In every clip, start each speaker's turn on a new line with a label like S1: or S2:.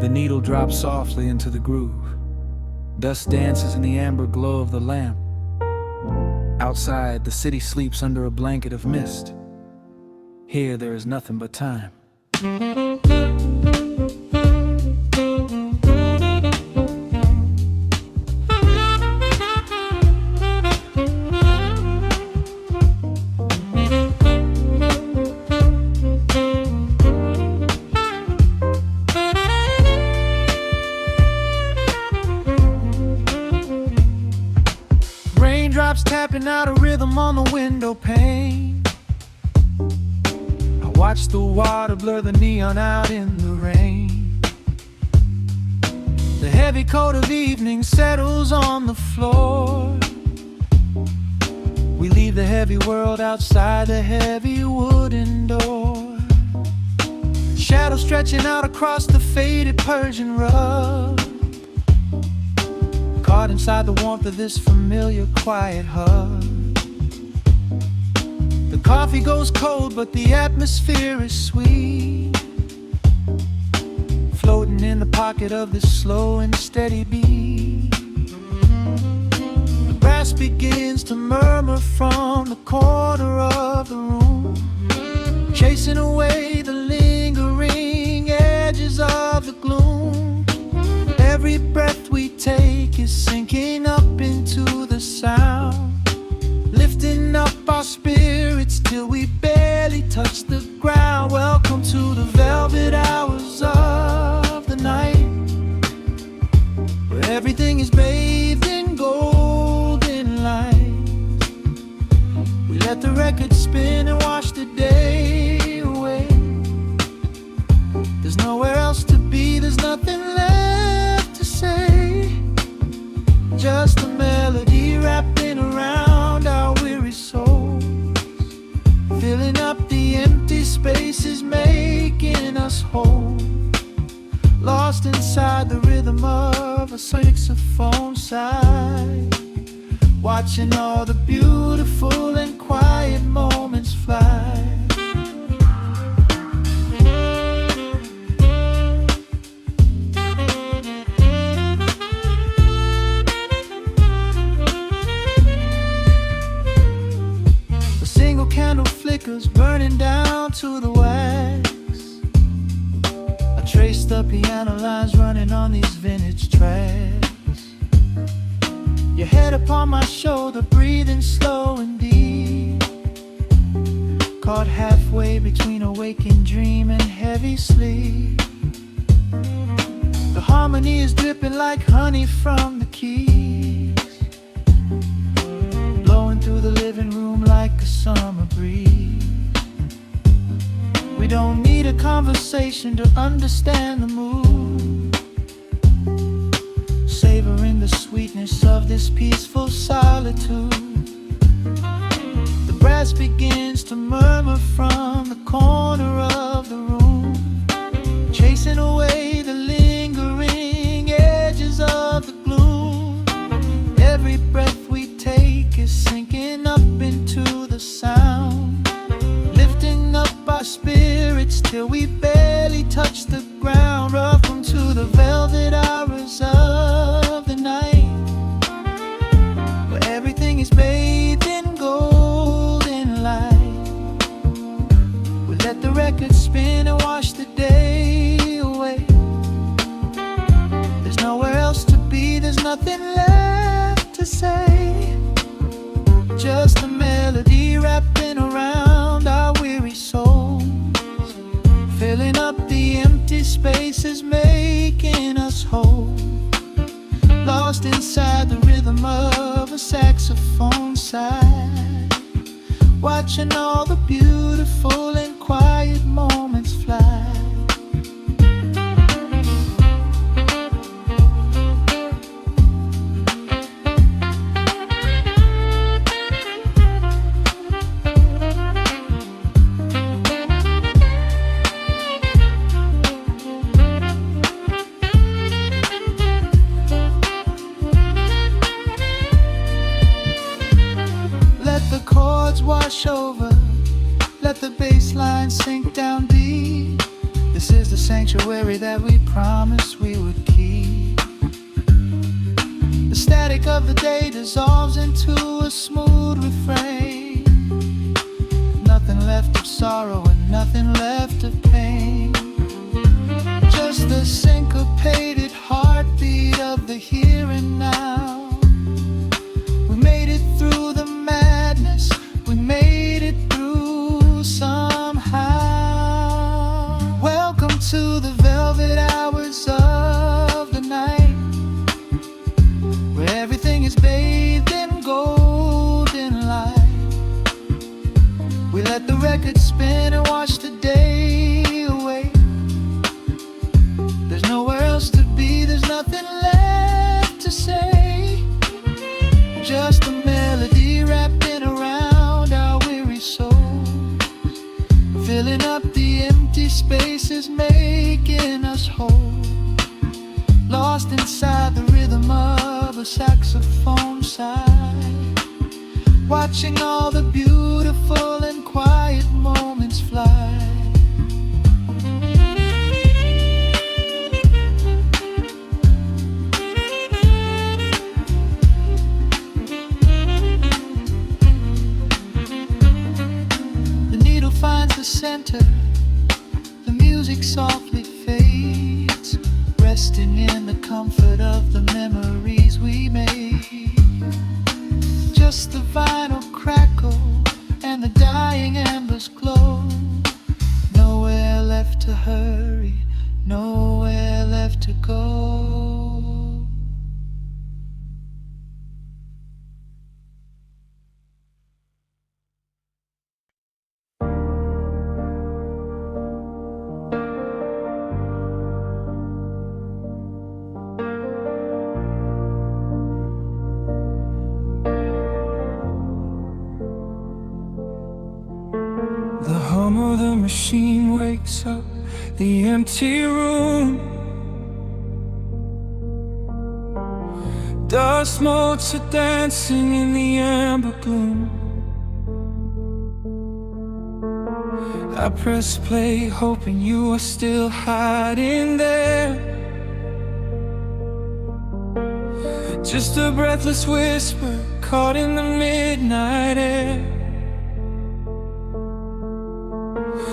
S1: The needle drops softly into the groove. Dust dances in the amber glow of the lamp. Outside, the city sleeps under a blanket of mist. Here, there is nothing but time. Raindrops tapping out a rhythm on the window pane. I watch the water blur the neon out in the rain. The heavy coat of evening settles on the floor. We leave the heavy world outside the heavy wooden door. Shadows stretching out across the faded Persian rug. Caught inside the warmth of this familiar quiet hug. The coffee goes cold, but the atmosphere is sweet. Floating in the pocket of this slow and steady beat. The brass begins to murmur from the corner of the room, chasing away the lingering edges of the gloom. Every breath we take is sinking up into the sound, lifting up our spirits till we barely touch the ground. Welcome to the velvet hours of the night, where everything is bathed in golden light. We let the record spin and wash the day away. There's nowhere else to be, there's nothing left to say. Just a melody wrapping around our weary souls, filling up the empty spaces, making us whole. Lost inside the rhythm of a saxophone sigh, watching all the beautiful and quiet moments fly. Candle flickers burning down to the wax. I trace the piano lines running on these vintage tracks. Your head upon my shoulder, breathing slow and deep, caught halfway between a waking dream and heavy sleep. The harmony is dripping like honey from the keys, blowing through the living room like a summer breeze. We don't need a conversation to understand the mood, savoring the sweetness of this peaceful solitude. The brass begins to murmur from the corner of the room, chasing away the lingering edges of the gloom. Every breath we take is sinking up into the sound, lifting up our spirits till we barely touch the ground. Welcome to the velvet hours of the night, where everything is bathed in golden light. We let the record spin and wash the day away. There's nowhere else to be, there's nothing left to say. Just a melody wrapping around our weary souls, filling up the empty spaces, making us whole. Lost inside the rhythm of a saxophone sigh, watching all the beautiful and quiet moments fly. Wash over, let the bass line sink down deep. This is the sanctuary that we promised we would keep. The static of the day dissolves into a smooth refrain. Nothing left of sorrow and nothing left of pain. Just the syncopated heartbeat of the here and now. We made it through the madness, we made it through somehow. Welcome to the velvet hours of the night, where everything is bathed in golden light. We let the record spin and watch the day away. There's nowhere else to be, there's nothing left to say. Just a melody wrapping around our weary souls, filling up the empty spaces, making us whole. Lost inside the rhythm of a saxophone sigh, watching all the beautiful and quiet moments fly. The needle finds the center, the music softly fades, resting in the comfort of the memories we made. Just the vinyl crackle and the dying embers glow. Nowhere left to hurry, nowhere left to go.
S2: The hum of the machine wakes up the empty room. Dust motes are dancing in the amber gloom. I press play, hoping you are still hiding there. Just a breathless whisper caught in the midnight air.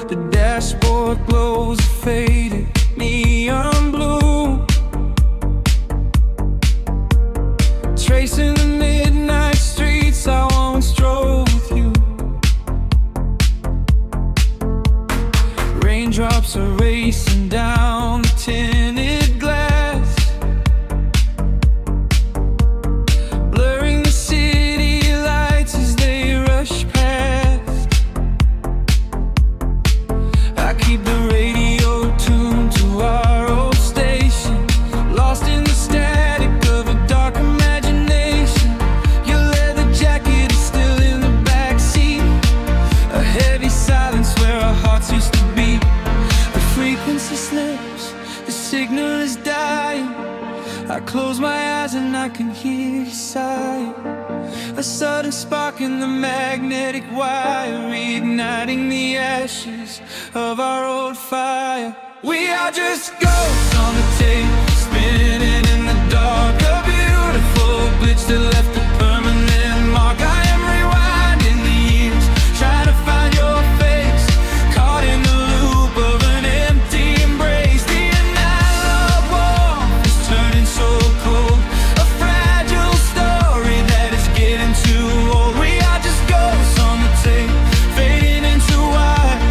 S2: The dashboard glows a faded neon blue, tracing the midnight streets I once drove with you. Raindrops are racing down the tinted glass, blurring the city lights as they rush past. I keep the radio tuned to our old station, lost in the static of a dark imagination. Your leather jacket is still in the backseat, a heavy silence where our hearts used to beat. The frequency slips, the signal is dying. I close my eyes and I can hear you sighing. A sudden spark in the magnetic wire, reigniting the ashes of our old fire. We are just ghosts on the tape, spinning in the dark. A beautiful glitch that left a permanent mark. I am rewinding the years, trying to find your face, caught in the loop of an empty embrace. The analog warmth is turning so cold, a fragile story that is getting too old. We are just ghosts on the tape, fading into white,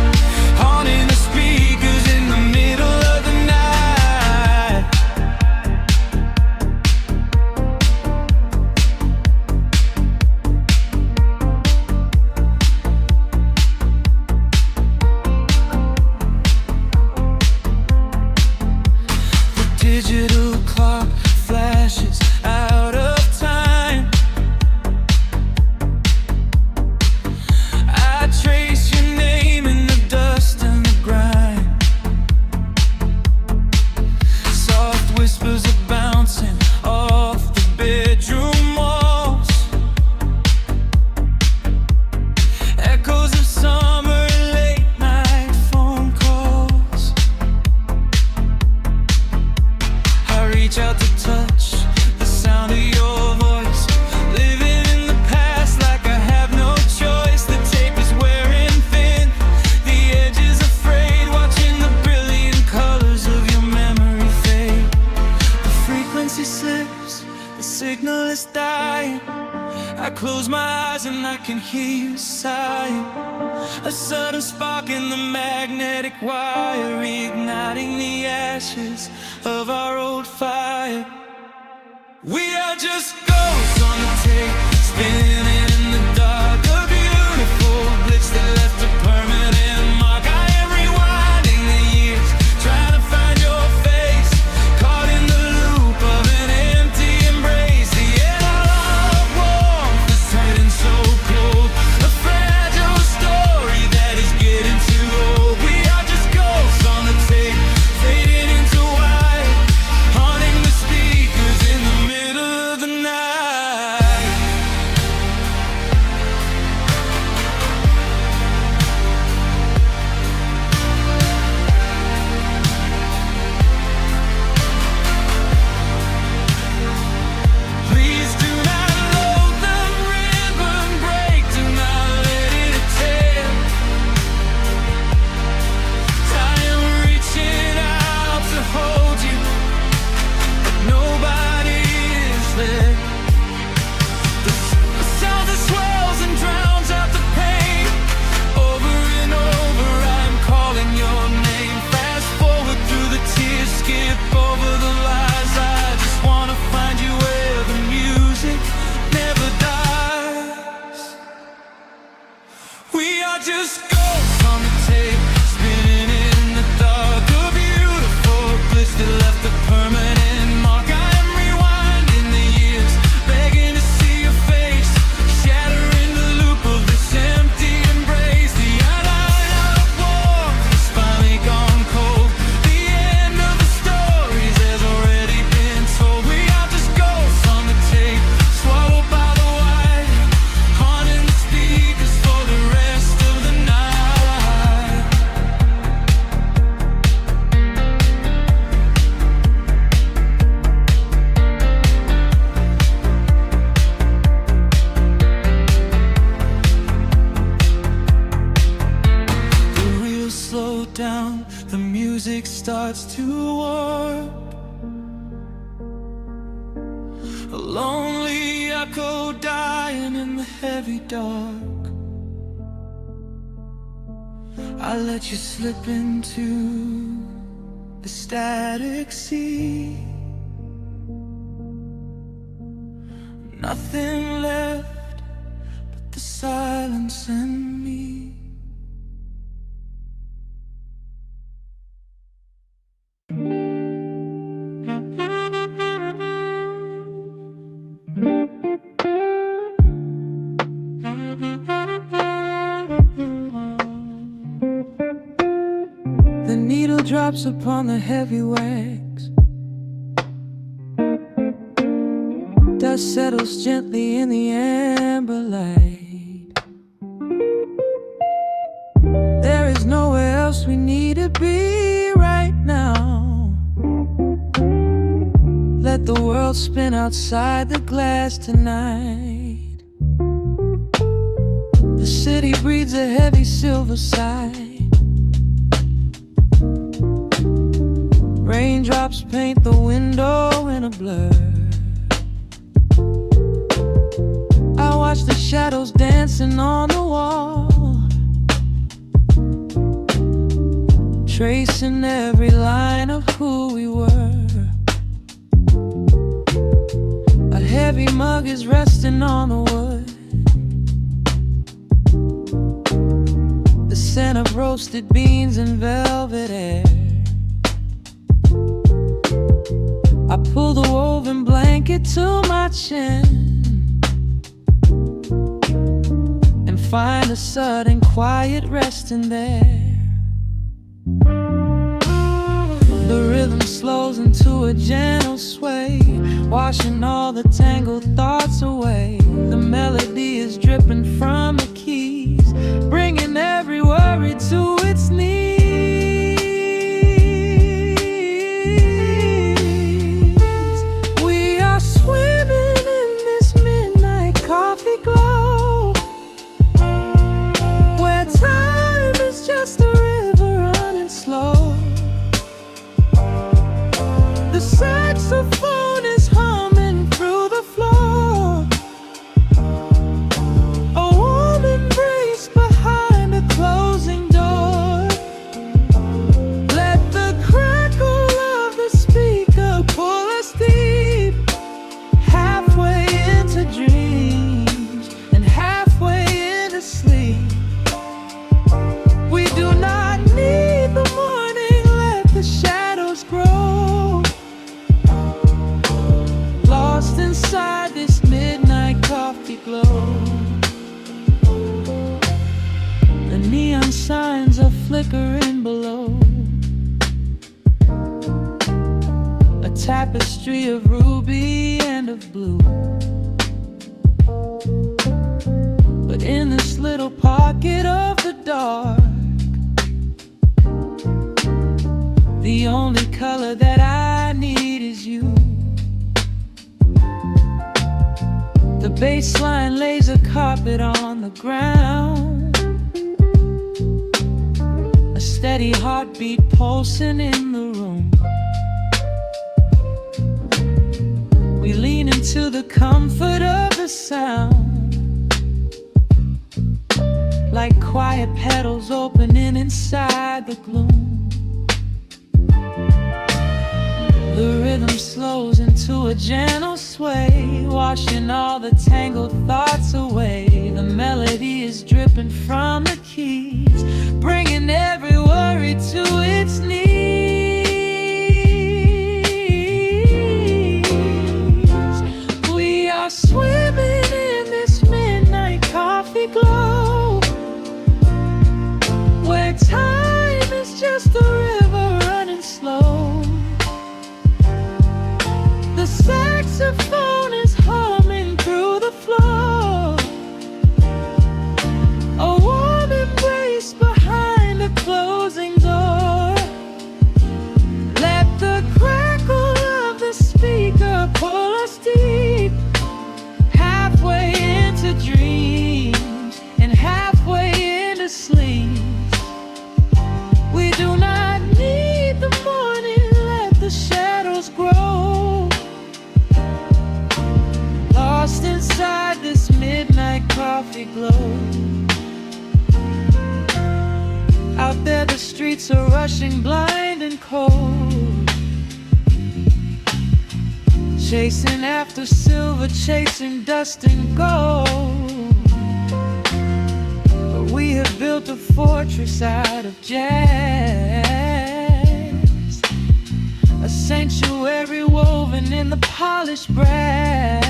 S2: haunting the speakers in the middle of the night. crying. I close my eyes and I can hear you sighing. A sudden spark in the magnetic wire, reigniting the ashes of our old fire. We are just ghosts on the tape, spinning in the dark. A beautiful glitch that left a permanent mark. I am rewinding the years, trying to find your face, caught in the loop of an empty embrace. The air of warmth is turning so cold, a fragile story that is getting too old. We are just ghosts on the tape, fading into white, haunting the speakers in the middle of the night. Please do not load the ribbon break, do not let it tear. I am reaching out to hold you, but nobody is there. The sound that swells and drowns out the pain. Over and over I'm calling your name. Fast forward through the tears, skip over the lies. I just wanna find you where the music never dies. We are just ghosts on the tape, spinning in the dark. A beautiful glitch that left a permanent mark. I am rewinding the years, begging to see your face, shattering the loop of this empty embrace. The line of war has finally gone cold. The end of the stories has already been told. We are just ghosts on the tape, swallowed by the wire, haunting the speakers for the rest of the night. The reels slow down, the music starts to warp. A lonely echo dying in the heavy dark. I let you slip into the static sea. Nothing left but the silence and me. The needle drops upon the heavy wax. Dust settles gently in the amber light. There is nowhere else we need to be right now. Let the world spin outside the glass tonight. The city breathes a heavy silver sigh. Raindrops paint the window in a blur. I watch the shadows dancing on the wall, tracing every line of who we were. A heavy mug is resting on the wood. The scent of roasted beans and velvet air. I pull the woven blanket to my chin and find a sudden quiet resting there. The rhythm slows into a gentle sway, washing all the tangled thoughts away. The melody is dripping from the keys, bringing every worry to its knees. We are swimming in this midnight coffee glow, where time is just a river running slow. The saxophone is humming through the floor, melody of ruby and of blue. But in this little pocket of the dark, the only color that I need is you. The bass line lays a carpet on the ground, a steady heartbeat pulsing in the room. We lean into the comfort of the sound, like quiet petals opening inside the gloom. The rhythm slows into a gentle sway, washing all the tangled thoughts away. The melody is dripping from the keys, bringing every worry to its knees. We are swimming in this midnight coffee glow, where time is just a river running slow. The saxophone is humming through the floor, a warm embrace behind a closing door. Let the crackle of the speaker pull us deep, halfway into dreams and halfway into sleep. We do not need the morning, let the shadows grow. Lost inside this midnight coffee glow. Out there the streets are rushing blind and cold, chasing after silver, chasing dust and gold. But we have built a fortress out of jazz, a sanctuary woven in the polished brass.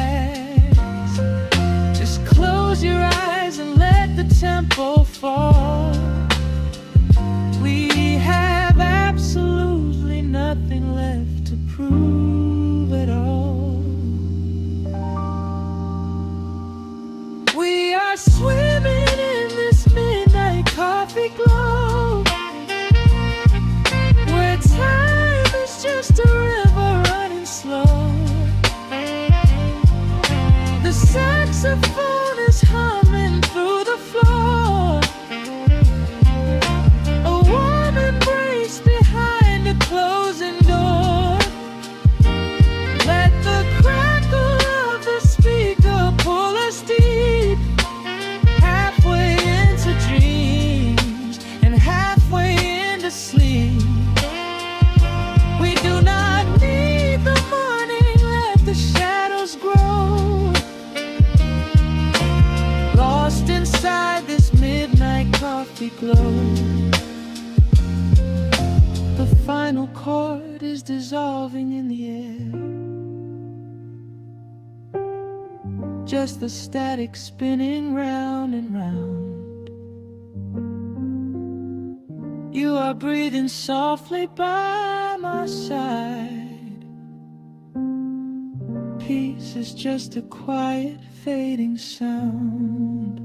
S2: Just close your eyes and let the tempo fall. We have absolutely nothing left to prove at all. We are swimming in this midnight coffee glow, where time is just a river running slow. The saxophone is humming through the floor, a warm embrace behind a closing door. Let the crackle of the speaker pull us deep, halfway into dreams and halfway into sleep. We do not need the morning, let the shadows grow. Lost inside this midnight coffee glow. The final chord is dissolving in the air, just the static spinning round and round. You are breathing softly by my side. Peace is just a quiet fading sound.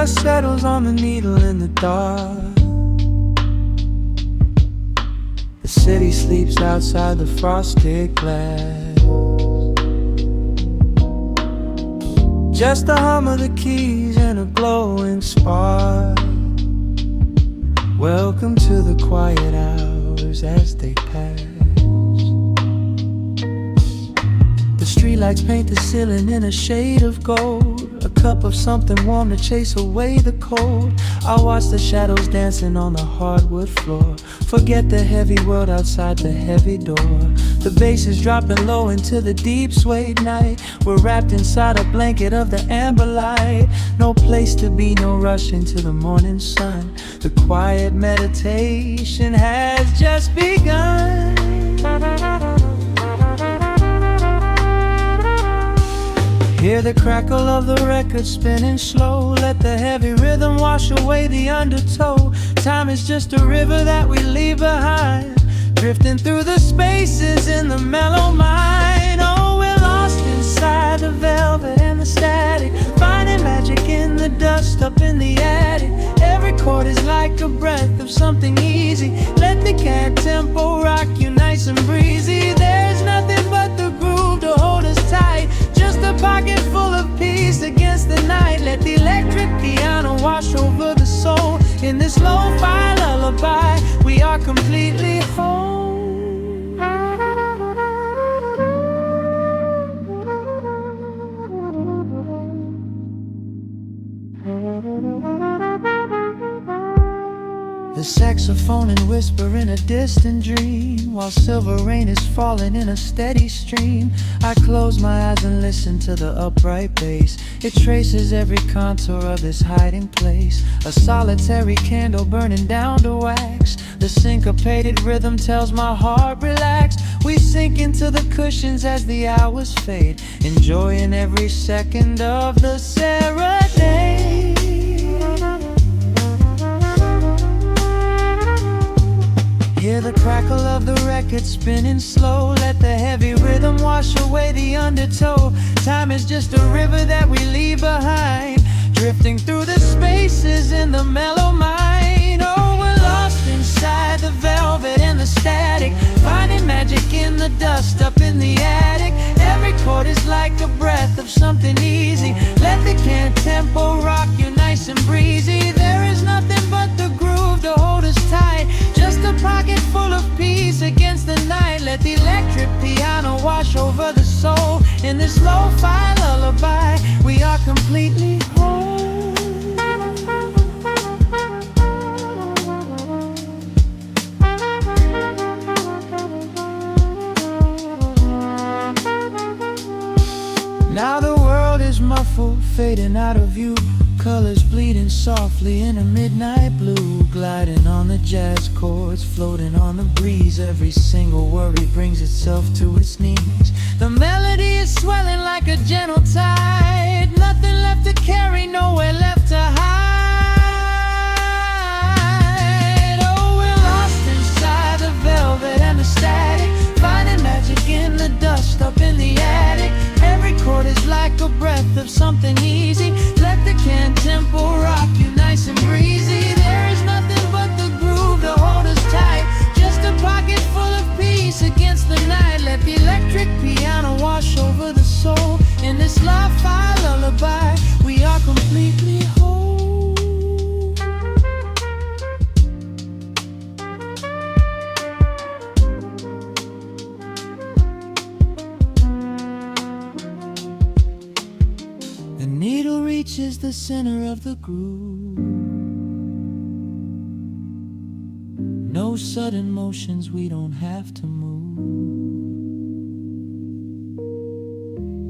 S1: dust settles on the needle in the dark. The city sleeps outside the frosted glass. Just the hum of the keys and a glowing spark. Welcome to the quiet hours as they pass. The streetlights paint the ceiling in a shade of gold. A cup of something warm to chase away the cold. I watch the shadows dancing on the hardwood floor. Forget the heavy world outside the heavy door. The bass is dropping low into the deep suede night. We're wrapped inside a blanket of the amber light. No place to be, no rush into the morning sun. The quiet meditation has just begun. Hear the crackle of the record spinning slow. Let the heavy rhythm wash away the undertow. Time is just a river that we leave behind, drifting through the spaces in the mellow mind. Oh, we're lost inside the velvet and the static, finding magic in the dust up in the attic. Every chord is like a breath of something easy. Let the cat tempo rock you nice and breezy. There's nothing but the groove to hold us tight. Just a pocket full of peace against the night. Let the electric piano wash over the soul. In this lo-fi lullaby, we are completely whole. The saxophone and whisper in a distant dream, while silver rain is falling in a steady stream. I close my eyes and listen to the upright bass. It traces every contour of this hiding place. A solitary candle burning down to wax. The syncopated rhythm tells my heart relax. We sink into the cushions as the hours fade, enjoying every second of the serenade. Hear the crackle of the record spinning slow. Let the heavy rhythm wash away the undertow. Time is just a river that we leave behind, drifting through the spaces in the mellow mind. Oh, we're lost inside the velvet and the static, finding magic in the dust up in the attic. Every chord is like a breath of something easy. Let the can tempo rock you nice and breezy. There is nothing but the groove to hold us tight. Just a pocket full of peace against the night. Let the electric piano wash over the soul. In this lo-fi lullaby, we are completely whole. Now the world is muffled, fading out of view. Colors bleeding softly in a midnight blue, gliding on the jazz chords, floating on the breeze. Every single worry brings itself to its knees. The melody is swelling like a gentle tide. Nothing left to carry, nowhere left to hide. Oh, we're lost inside the velvet and the static, finding magic in the dust up in the attic. Every chord is like a breath of something easy. Let the can tempo rock you nice and breezy. There is nothing but the groove to hold us tight. Just a pocket full of peace against the night. Let the electric piano wash over the soul. In this lo-fi lullaby, we are completely whole. The needle reaches the center of the groove. No sudden motions, we don't have to move.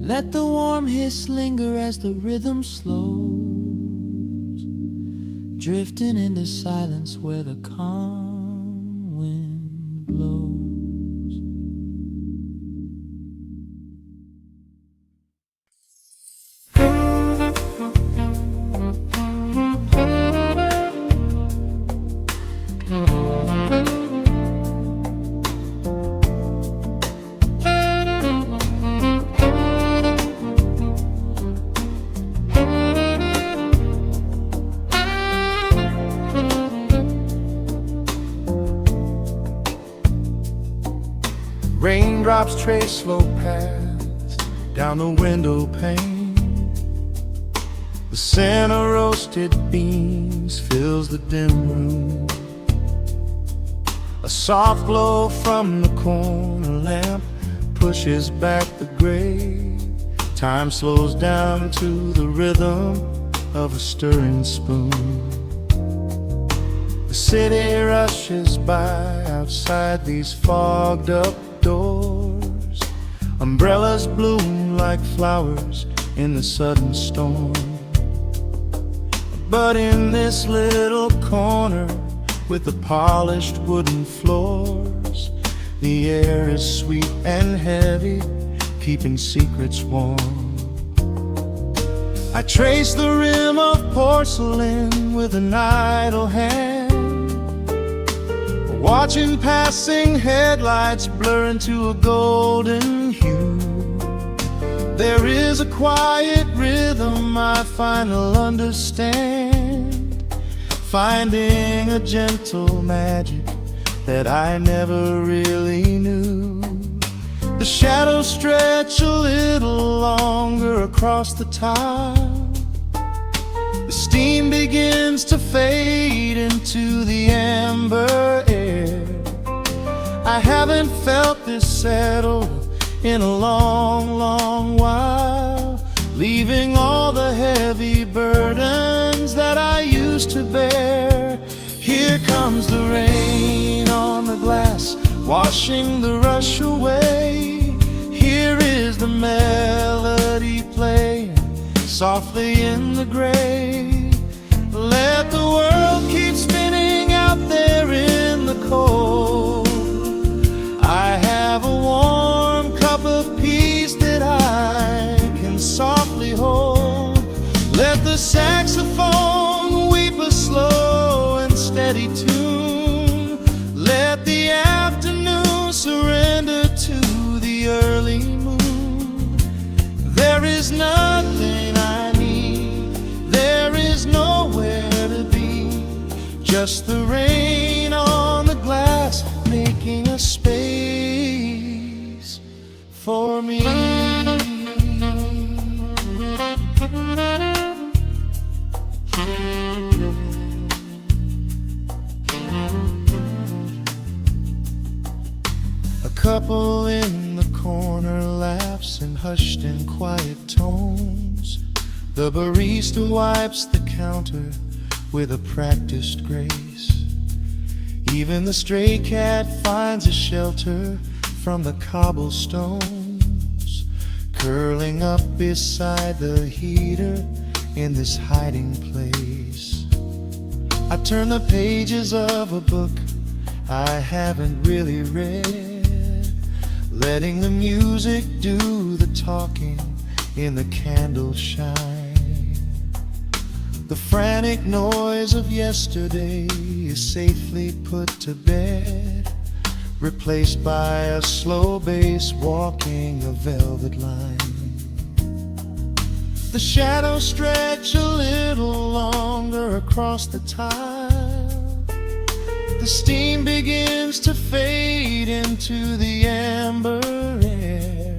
S1: Let the warm hiss linger as the rhythm slows, drifting into silence where the calm wind blows. trace slow paths down the window pane. The scent of roasted beans fills the dim room. A soft glow from the corner lamp pushes back the gray. Time slows down to the rhythm of a stirring spoon. The city rushes by outside these fogged up doors. Umbrellas bloom like flowers in the sudden storm. But in this little corner with the polished wooden floors, the air is sweet and heavy, keeping secrets warm. I trace the rim of porcelain with an idle hand, watching passing headlights blur into a golden hue. There is a quiet rhythm I finally understand, finding a gentle magic that I never really knew. The shadows stretch a little longer across the tile. The steam begins to fade into the amber air. I haven't felt this settle in a long, long while, leaving all the heavy burdens that I used to bear. Here comes the rain on the glass, washing the rush away. Here is the melody playing softly in the gray. Let the world keep spinning out there in the cold. I have a warm cup of peace that I can softly hold. Let the saxophone weep a slow and steady tune. Let the afternoon surrender to the early moon. There is nothing I need, there is nowhere to be, just the rain on the glass making a space for me. A couple in the corner laughs in hushed and quiet tones. The barista wipes the counter with a practiced grace. Even the stray cat finds a shelter from the cobblestones, curling up beside the heater in this hiding place. I turn the pages of a book I haven't really read, letting the music do the talking in the candle shine. The frantic noise of yesterday is safely put to bed, replaced by a slow bass walking a velvet line. The shadows stretch a little longer across the tile. The steam begins to fade into the amber air.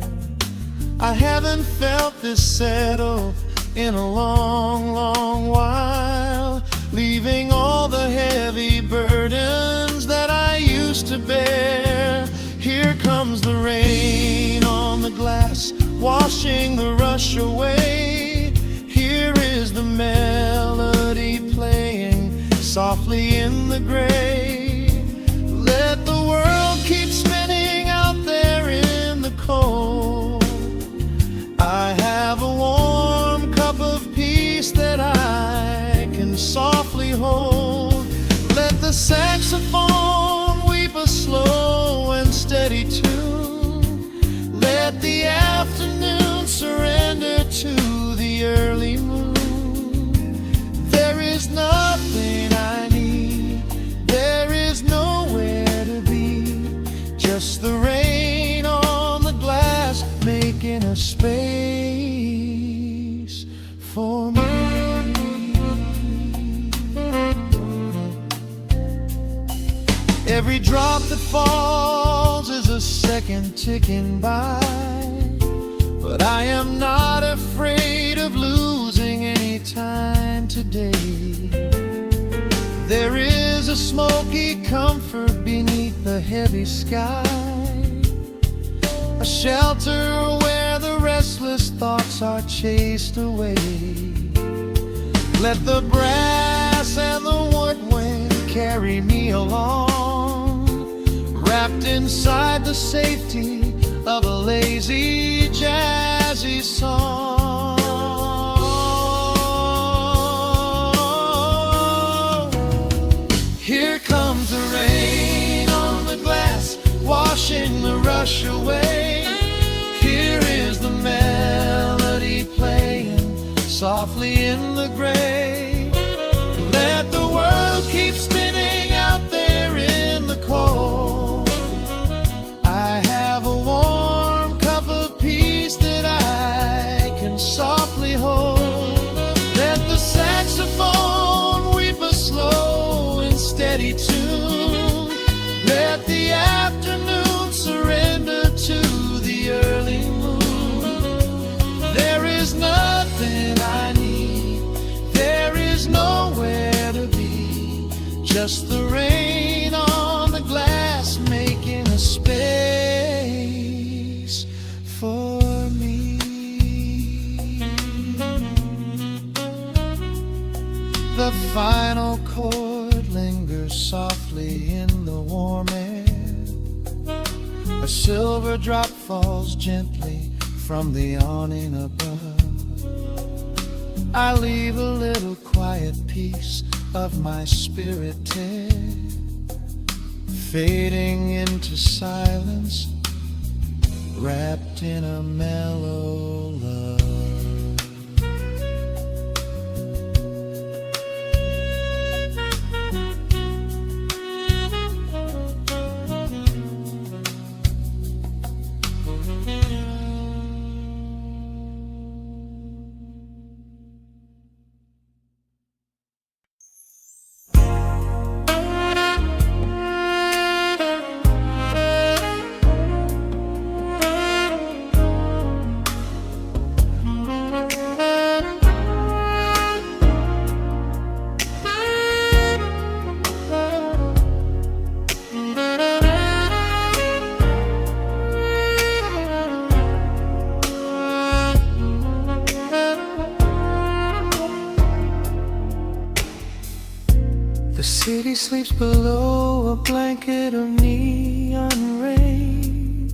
S1: I haven't felt this settle in a long, long while, leaving all the heavy burdens that I used to bear. Here comes the rain on the glass, washing the rush away. Here is the melody playing softly in the gray. Let the world keep spinning out there in the cold. I have a warm cup of peace that I can softly hold. Let the saxophone weep a slow and steady tune. Let the afternoon surrender to the early moon. There is nothing I need, there is nowhere to be, just the rain on the glass making a space for me. Every drop that falls is a second ticking by, but I am not afraid of losing any time today. There is a smoky comfort beneath the heavy sky, a shelter where the restless thoughts are chased away. Let the brass and the woodwind carry me along, wrapped inside the safety of a lazy, jazzy song. Here comes the rain on the glass, washing the rush away. Here is the melody playing softly in the gray. Let the world keep spinning out there in the cold. I have a warm cup of peace that I can softly hold. Let the saxophone weep a slow and steady tune. Let the afternoon surrender to the early moon. There is nothing I need, there is nowhere to be, just the rain on the glass making a space for me. The final chord lingers softly in the warm air. A silver drop falls gently from the awning above. I leave a little quiet piece of my spirit tear, fading into silence, wrapped in a mellow love. The city sleeps below a blanket of neon rain.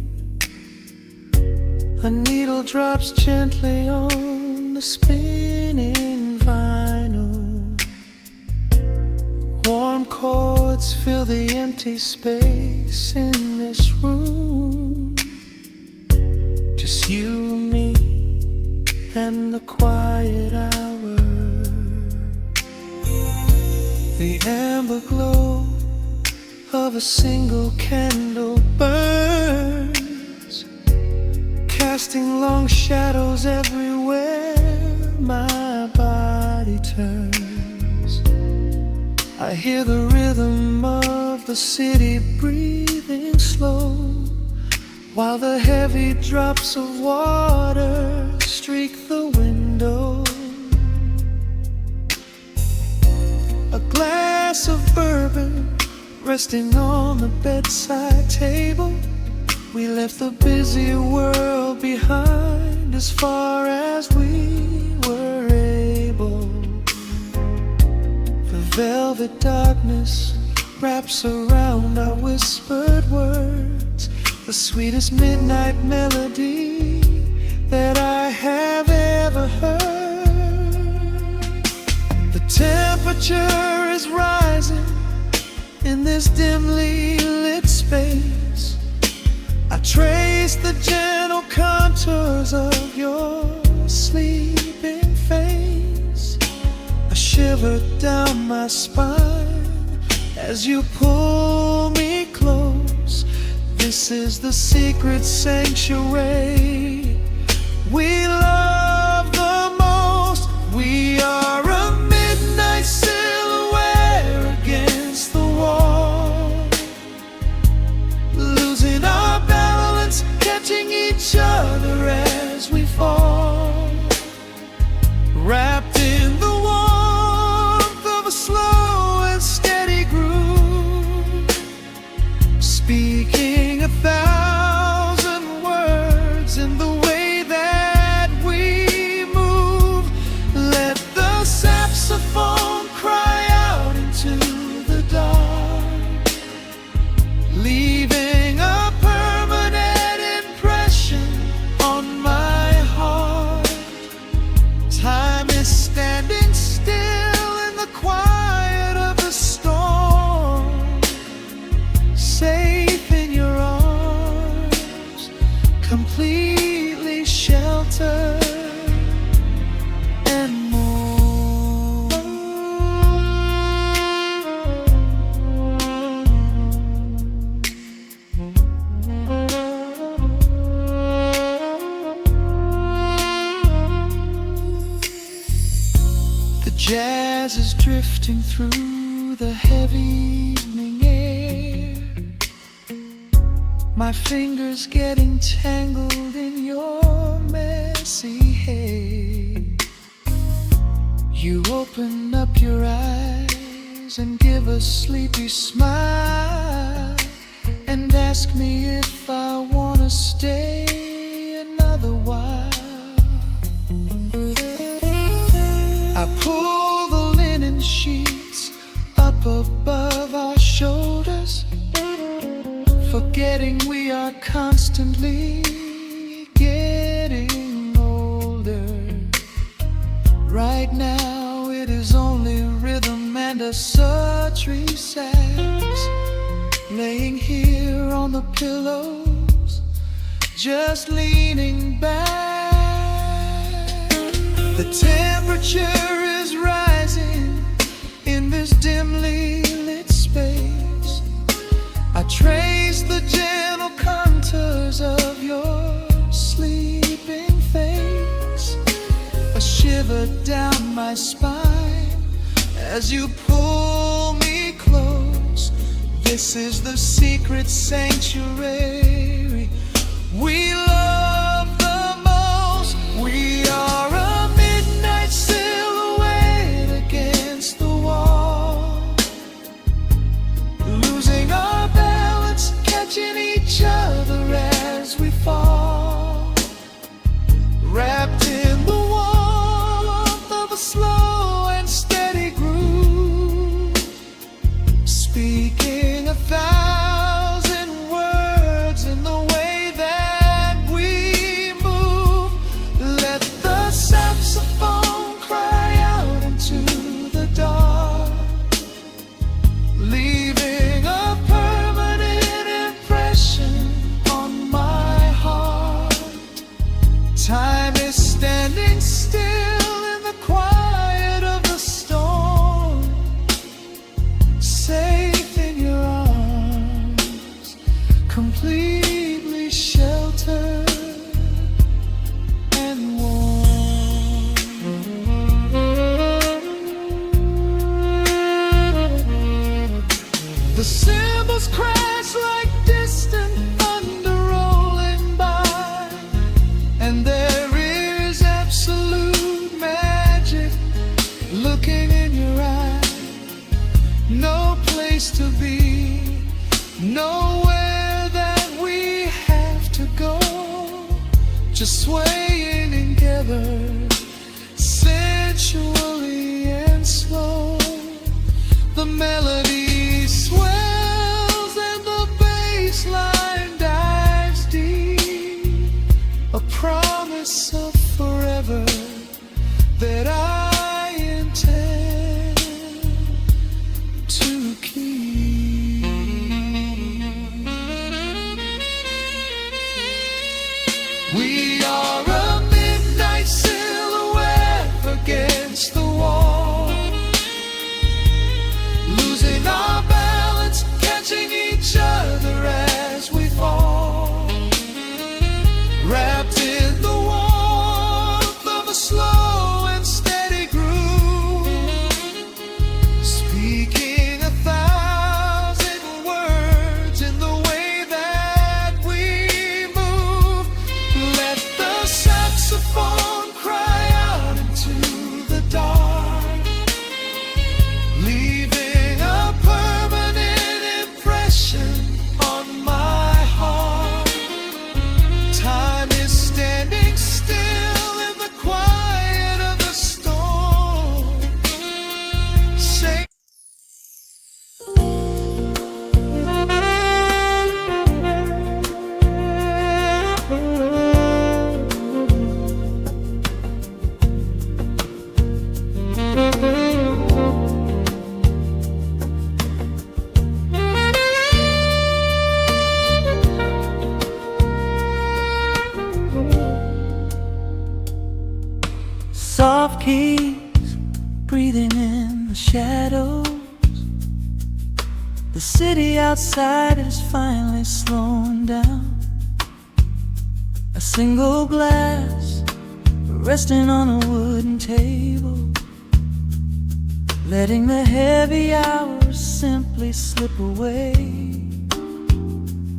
S1: A needle drops gently on the spinning vinyl. Warm chords fill the empty space in this room. Just you, me, and the quiet hour. The amber glow of a single candle burns, casting long shadows everywhere my body turns. I hear the rhythm of the city breathing slow, while the heavy drops of water streak the window. A glass of bourbon resting on the bedside table. We left the busy world behind as far as we were able. The velvet darkness wraps around our whispered words, the sweetest midnight melody that I have ever heard. The temperature is rising in this dimly lit space. I trace the gentle contours of your sleeping face. A shiver down my spine as you pull me close. This is the secret sanctuary we love the most. We are a midnight silhouette against the wall, losing our balance Jazz is drifting through the heavy evening air. My fingers getting tangled in your messy hair. You open up your eyes and give a sleepy smile and ask me if I wanna stay another while. I pull the linen sheets up above our shoulders, forgetting we are constantly getting older. Right now it is only rhythm and a sultry sax, laying here on the pillows, just leaning back. The temperature is rising in this dimly lit space. I trace the gentle contours of your sleeping face. A shiver down my spine as you pull me close. This is the secret sanctuary we love the most. We are a midnight silhouette against the wall, losing our balance, catching each other as we fall, wrapped in the warmth of a slow and steady groove, speaking 1,000 words in the way that we move. Let the saxophone cry out into the dark, leaving a permanent impression on my heart. Time is standing still in the quiet of the storm, safe in your arms, completely sheltered and warm. The cymbals crash like distant thunder rolling by, and there is absolute magic looking in your eye. No place to be, nowhere that we have to go, just swaying together, sensually and slow. The melody swells and the bass line dives deep, a promise of forever that I intend to keep. We are a midnight silhouette against the wall, losing our balance, catching each other as we fall, wrapped in the warmth of a slow and steady groove, speaking 1,000 words in the way that we move. Let the saxophone cry out into the dark, leaving a permanent impression on my heart. Time is standing still in the quiet of the storm. Say soft keys breathing in the shadows. The city outside is finally slowing down. A single glass resting on a wooden table, letting the heavy hours simply slip away.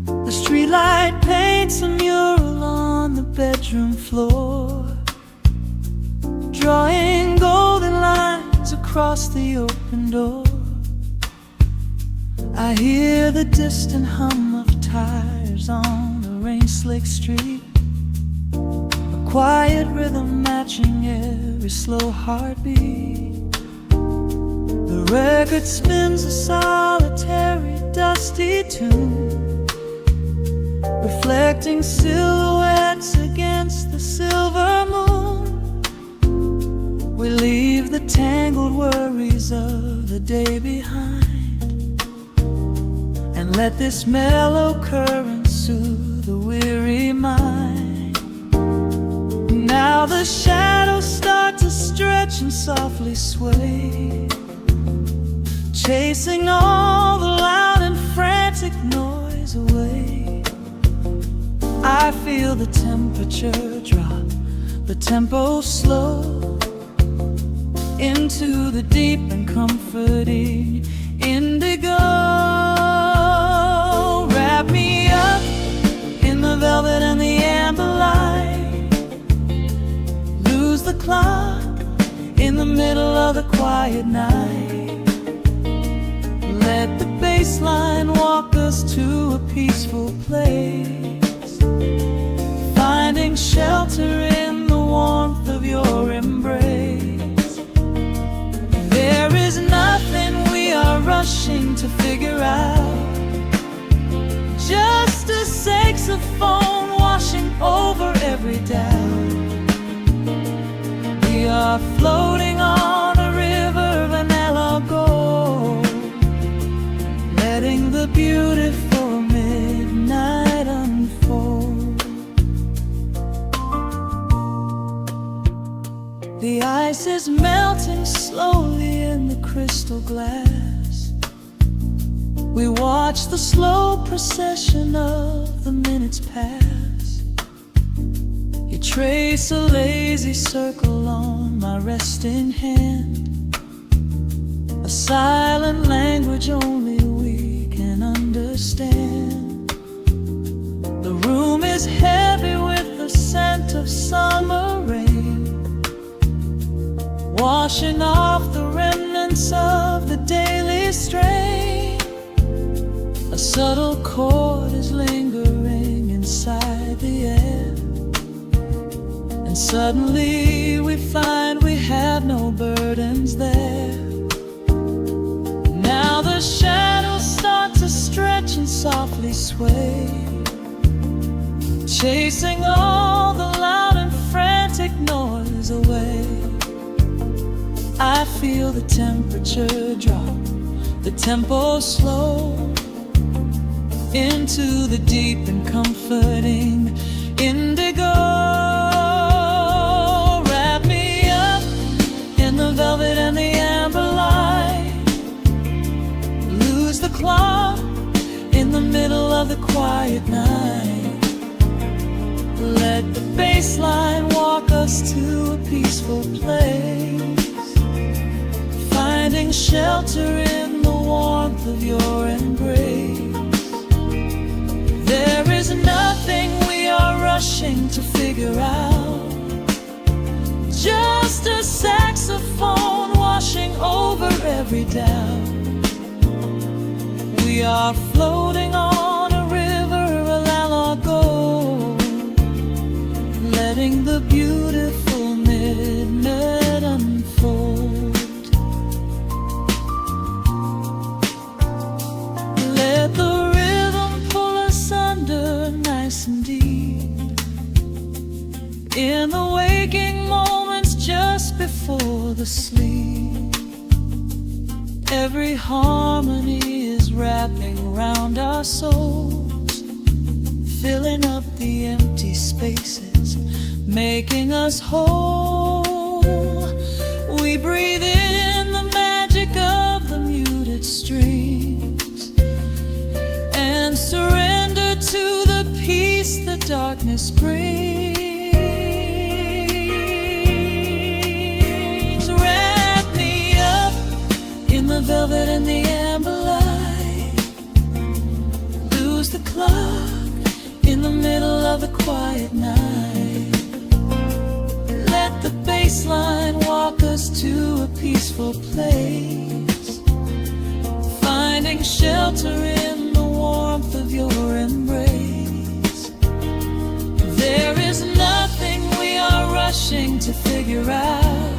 S1: The streetlight paints a mural on the bedroom floor, drawing golden lines across the open door. I hear the distant hum of tires on the rain-slicked street, a quiet rhythm matching every slow heartbeat. The record spins a solitary, dusty tune, reflecting silhouettes against the silver moon. We leave the tangled worries of the day behind, and let this mellow current soothe the weary mind. Now the shadows start to stretch and softly sway, chasing all the loud and frantic noise away. I feel the temperature drop, the tempo slow, into the deep and comforting indigo. Wrap me up in the velvet and the amber light, lose the clock in the middle of the quiet night. Let the bass line walk us to a peaceful place, finding shelter in the warmth of your embrace. There is nothing we are rushing to figure out, just a saxophone washing over every doubt. We are floating on a river, vanilla gold, letting the beautiful midnight unfold. The ice is melting slowly in the crystal glass. We watch the slow procession of the minutes pass. You trace a lazy circle on my resting hand, a silent language only we can understand. The room is heavy with the scent of summer rain, washing off the remnants of the daily strain. A subtle chord is lingering inside the air, and suddenly we find we have no burdens there. Now the shadows start to stretch and softly sway, chasing all the loud and frantic noise away. I feel the temperature drop, the tempo slow, into the deep and comforting indigo. Wrap me up in the velvet and the amber light, lose the clock in the middle of the quiet night. Let the bass line walk us to a peaceful place, finding shelter in the warmth of your embrace. There is nothing we are rushing to figure out, just a saxophone washing over every doubt. We are floating on a river, a la gold, letting the beautiful midnight unfold. Let the nice and deep, in the waking moments just before the sleep. Every harmony is wrapping around our souls, filling up the empty spaces, making us whole. We breathe in the magic of the muted streams and surrender to the peace the darkness brings. Wrap me up peaceful place, finding shelter in the warmth of your embrace. There is nothing we are rushing to figure out,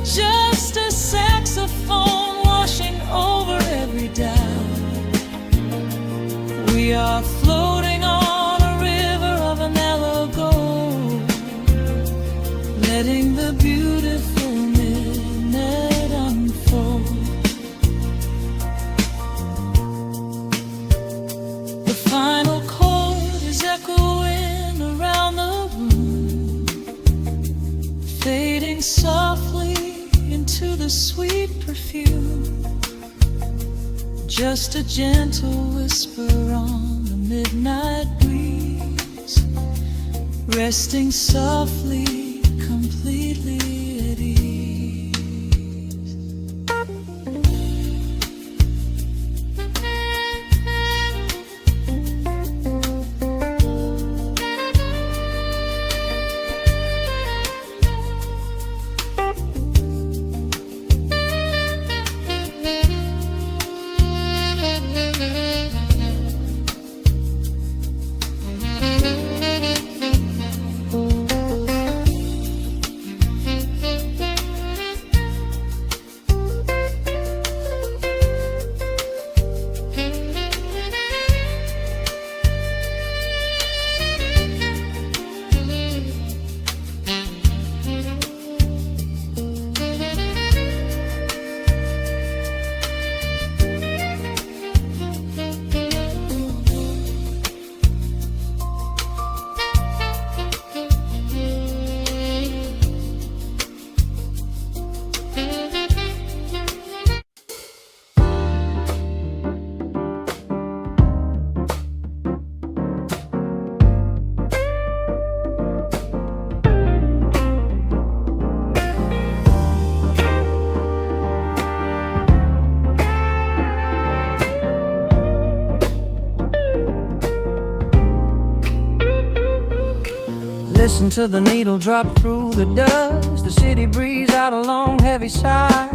S1: just a saxophone washing over every doubt. We are floating on a river of a mellow gold, letting the beautiful midnight unfold. The final chord is echoing around the room, fading softly into the sweet perfume. Just a gentle whisper on the midnight breeze, resting softly, completely at ease. Listen to the needle drop through the dust. The city breathes out a long heavy sigh.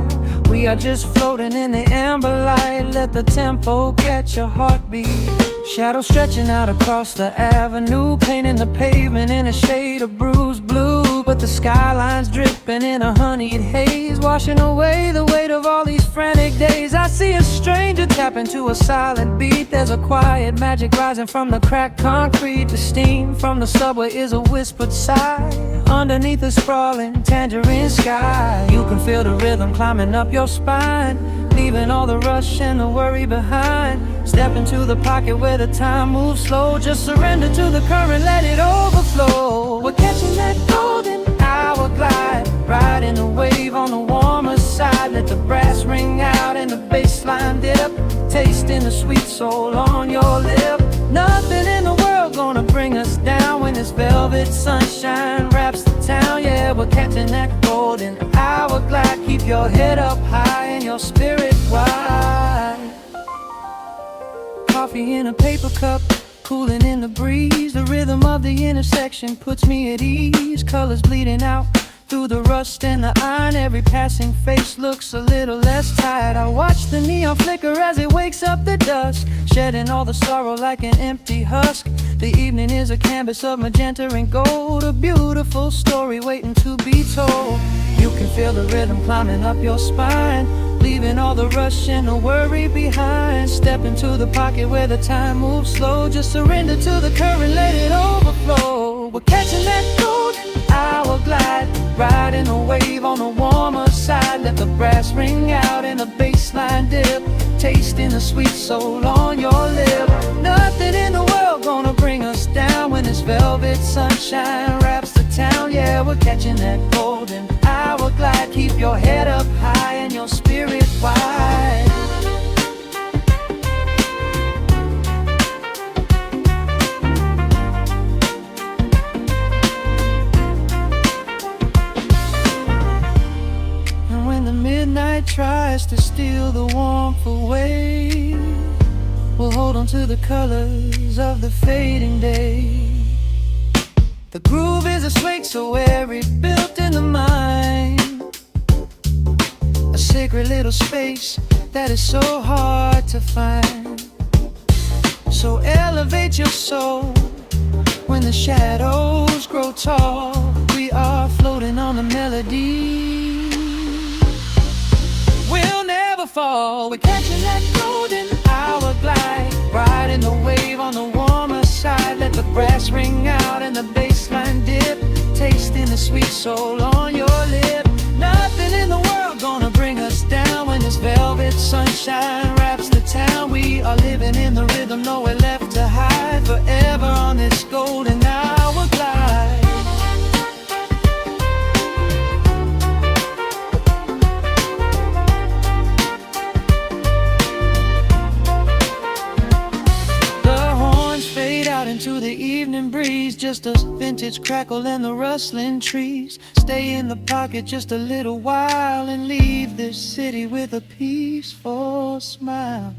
S1: We are just floating in the amber light. Let the tempo catch your heartbeat. Shadows stretching out across the avenue, painting the pavement in a shade of bruised blue. But the skyline's dripping in a honeyed haze, washing away the weight of all these frantic days. I see a stranger tap into a silent beat. There's a quiet magic rising from the cracked concrete. The steam from the subway is a whispered sigh underneath the sprawling tangerine sky. You can feel the rhythm climbing up your spine, leaving all the rush and the worry behind. Step into the pocket where the time moves slow. Just surrender to the current, let it overflow. We're catching that golden hour glide, riding a wave on the warmer side. Let the brass ring out and the bass line dip, tasting the sweet soul on your lip. Nothing in the world gonna bring us down when this velvet sunshine wraps the town. Yeah, we're catching that golden hour glide. Keep your head up high and your spirit wide. Coffee in a paper cup, cooling in the breeze. The rhythm of the intersection puts me at ease. Colors bleeding out through the rust and the iron. Every passing face looks a little less tired. I watch the neon flicker as it wakes up the dusk, shedding all the sorrow like an empty husk. The evening is a canvas of magenta and gold, a beautiful story waiting to be told. You can feel the rhythm climbing up your spine, leaving all the rush and the worry behind. Step into the pocket where the time moves slow. Just surrender to the current, let it overflow. We're catching that golden hour glide, riding a wave on the warmer side. Let the brass ring out and the bass line dip, tasting the sweet soul on your lip. Nothing in the world gonna bring us down when this velvet sunshine wraps the town. Yeah, we're catching that golden hour glide. Keep your head up high and your spirit wide. And when the midnight tries to steal the warmth away, we'll hold on to the colors of the fading day. The groove is a swing so every built in the mind, sacred little space that is so hard to find. So elevate your soul when the shadows grow tall. We are floating on the melody. We'll never fall. We're catching that golden hour glide, riding the wave on the warmer side. Let the brass ring out and the bass line dip, tasting the sweet soul on your lip. Nothing in the world gonna bring us down when this velvet sunshine wraps the town. We are living in the rhythm, nowhere left to hide, forever on this golden hour glide. Into the evening breeze, just a vintage crackle and the rustling trees. Stay in the pocket just a little while and leave this city with a peaceful smile.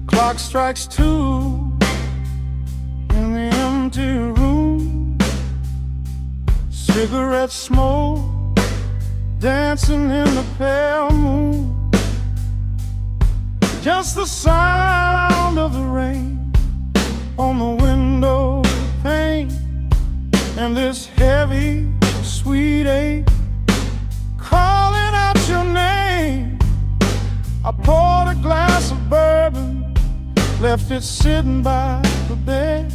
S3: Clock strikes 2 in the empty room. Cigarette smoke dancing in the pale moon. Just the sound of the rain on the window pane, and this heavy, sweet ache calling out your name. I poured a glass of bourbon, left it sitting by the bed,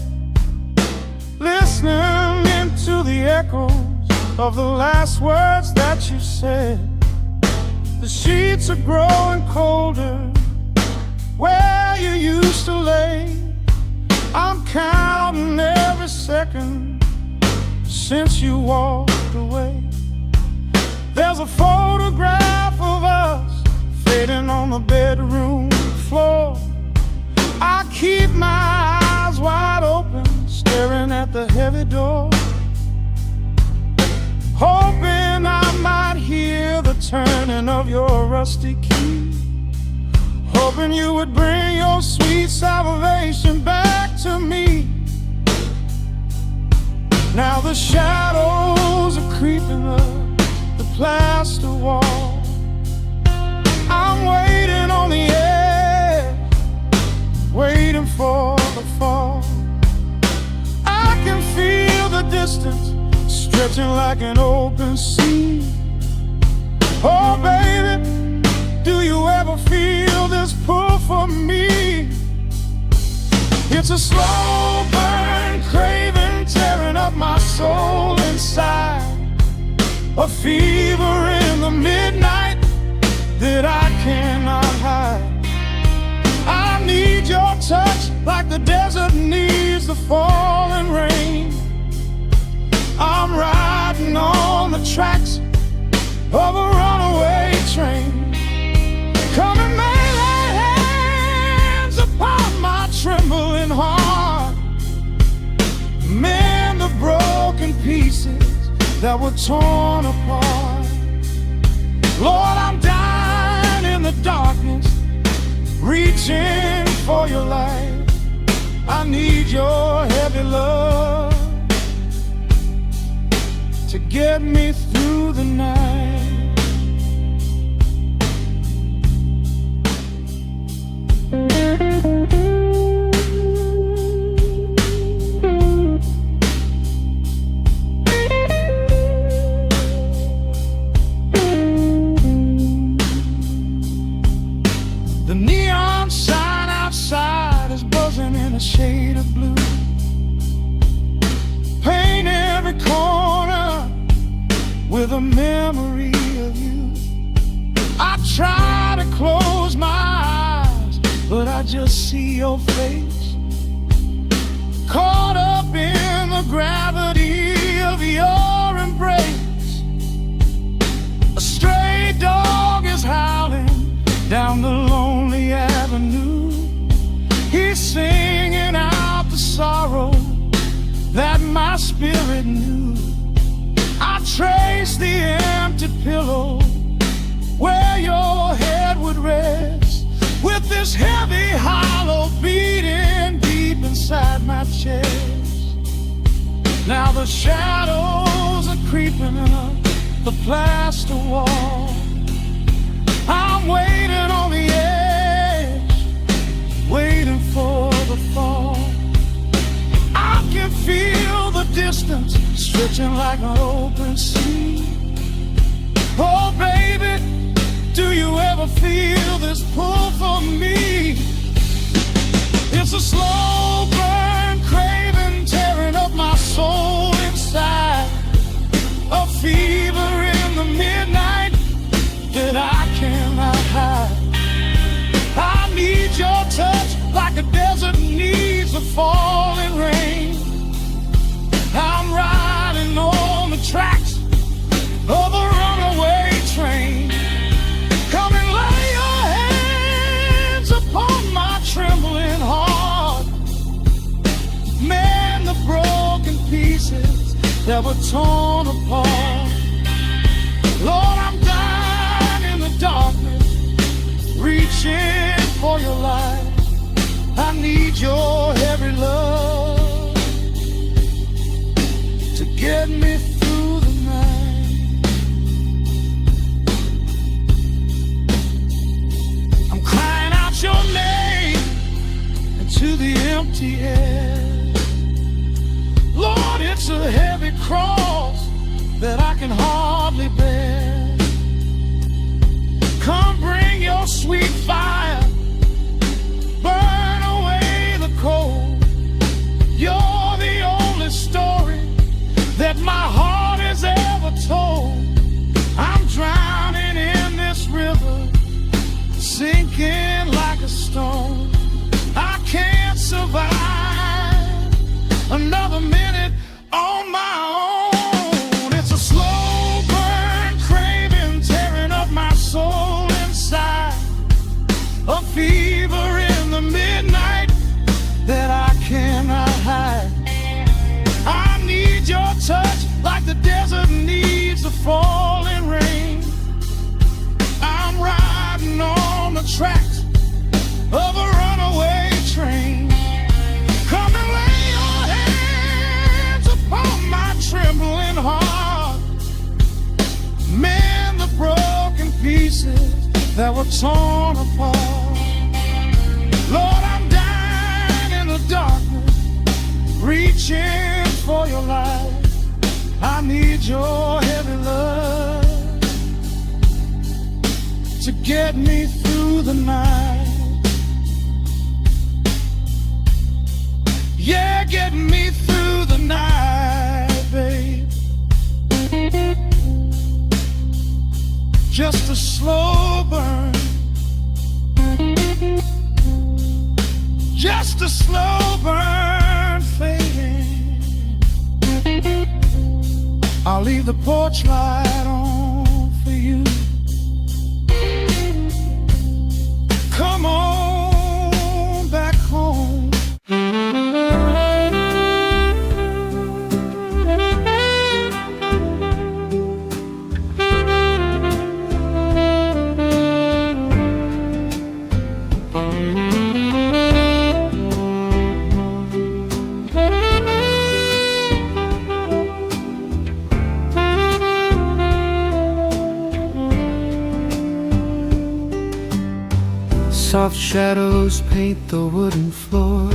S3: listening into the echoes of the last words that you said. The sheets are growing colder where you used to lay. I'm counting every second since you walked away. There's a photograph of us fading on the bedroom floor. I keep my eyes wide open, staring at the heavy door, hoping I might hear the turning of your rusty key, hoping you would bring your sweet salvation back to me. Now the shadows are creeping up the plaster wall. I'm waiting on the edge, waiting for the fall. I can feel the distance stretching like an open sea. Oh baby, do you ever feel this pull for me? It's a slow burn craving tearing up my soul inside, a fever in the midnight that I cannot hide. I need your touch like the desert needs the falling rain. I'm riding on the tracks of a runaway train. Come and lay hands upon my trembling heart, mend the broken pieces that were torn apart. Lord, I'm dying in the darkness, reaching for your light. I need your heavy love to get me through the night. The neon sign outside is buzzing in a shade of blue. Paint every corner with a memory try to close my eyes, but I just see your face, caught up in the gravity of your embrace. A stray dog is howling down the lonely avenue. He's singing out the sorrow that my spirit knew. I trace the empty pillow where your head would rest, with this heavy hollow beating deep inside my chest. Now the shadows are creeping up the plaster wall. I'm waiting on the edge, waiting for the fall. I can feel the distance stretching like an open sea. Oh baby, do you ever feel this pull for me? It's a slow burn craving tearing up my soul inside, a fever in the midnight that I cannot hide. I need your touch like a desert needs a falling rain. I'm riding on the tracks of a runaway train. Come and lay your hands upon my trembling heart. Mend the broken pieces that were torn apart. Lord, I'm dying in the darkness, reaching for your light. I need your heavy love to get me through the night. I'm crying out your name into the empty air. Lord, it's a heavy cross that I can hardly bear. Come bring your sweet fire, burn away the cold. You're the only story that my heart has ever told. I'm drowning in this river, sinking like a stone. I can't survive another minute on my own. It's a slow burn craving tearing up my soul inside, a fever in the midnight that I cannot hide. I need your touch like the desert needs the falling rain. I'm riding on the tracks of a runaway train. Come and lay your hands upon my trembling heart. Mend the broken pieces that were torn apart. Lord, I'm dying in the darkness, reaching for your light. I need your heavy love to get me through the night. Yeah, get me through the night, babe. Just a slow burn, just a slow burn fading. I'll leave the porch light on for you. Come on back home.
S1: Soft shadows paint the wooden floor,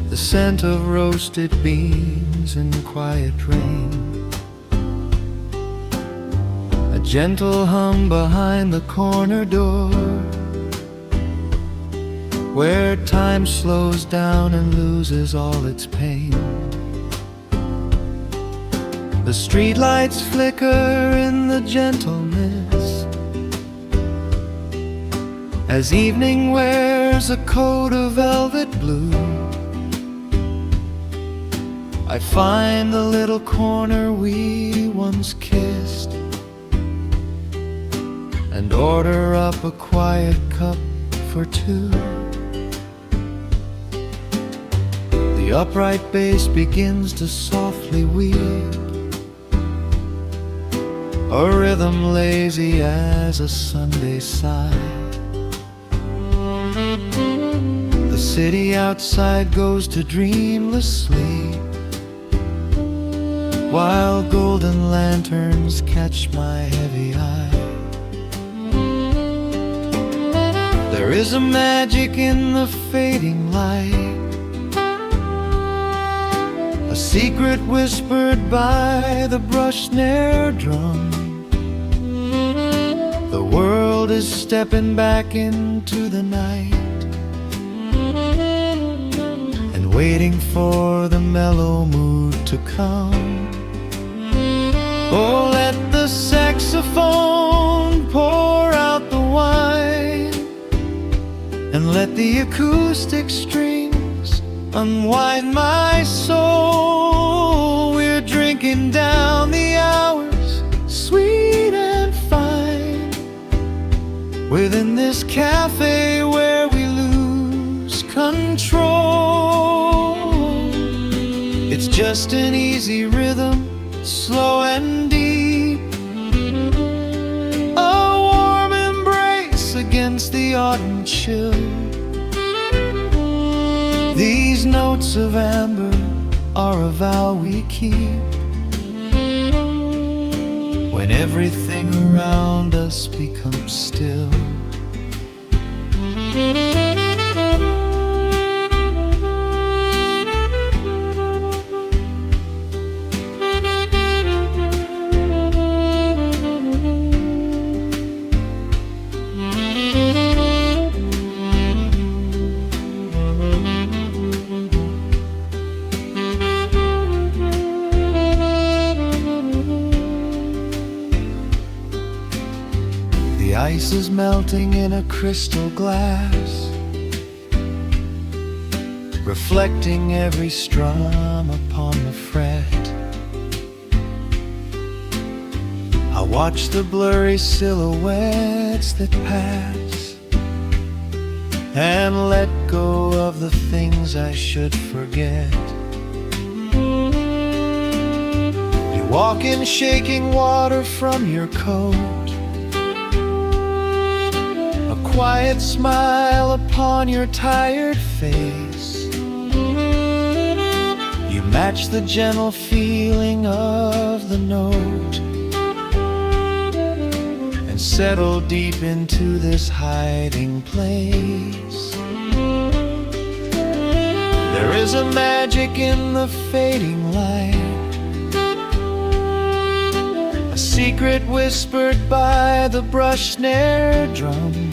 S1: the scent of roasted beans and quiet rain, a gentle hum behind the corner door, where time slows down and loses all its pain. The streetlights flicker in the gentle mist as evening wears a coat of velvet blue. I find the little corner we once kissed and order up a quiet cup for two. The upright bass begins to softly weep, a rhythm lazy as a Sunday sigh. The city outside goes to dreamless sleep, while golden lanterns catch my heavy eye. There is a magic in the fading light, a secret whispered by the brush snare drum. The world is stepping back into the night and waiting for the mellow mood to come. Oh, let the saxophone pour out the wine, and let the acoustic strings unwind my soul. We're drinking down the hours, sweet and fine, within this cafe where we lose control. It's just an easy rhythm, slow and deep, a warm embrace against the autumn chill. These notes of amber are a vow we keep when everything around us becomes still. The ice is melting in a crystal glass, reflecting every strum upon the fret. I watch the blurry silhouettes that pass and let go of the things I should forget. You walk in shaking water from your coat, quiet smile upon your tired face. You match the gentle feeling of the note and settle deep into this hiding place. There is a magic in the fading light, a secret whispered by the brush snare drum.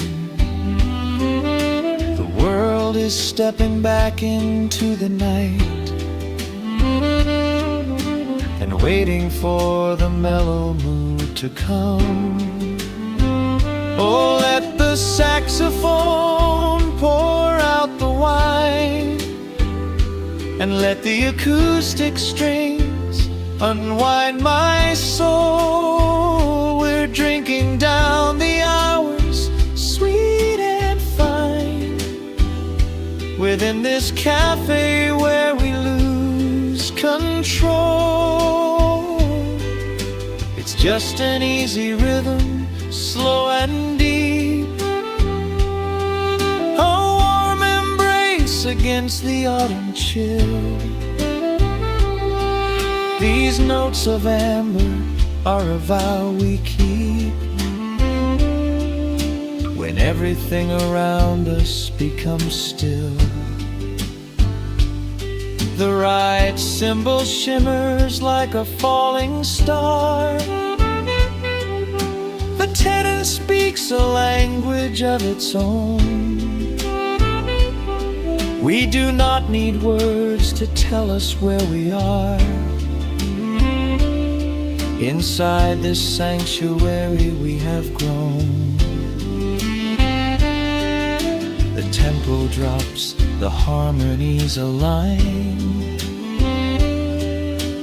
S1: The world is stepping back into the night and waiting for the mellow mood to come. Oh, let the saxophone pour out the wine, and let the acoustic strings unwind my soul. We're drinking down the hours, sweet and fine, within this cafe where we lose control. It's just an easy rhythm, slow and deep, a warm embrace against the autumn chill. These notes of amber are a vow we keep when everything around us becomes still. The right cymbal shimmers like a falling star. The tenor speaks a language of its own. We do not need words to tell us where we are. Inside this sanctuary we have grown. The tempo drops, the harmonies align.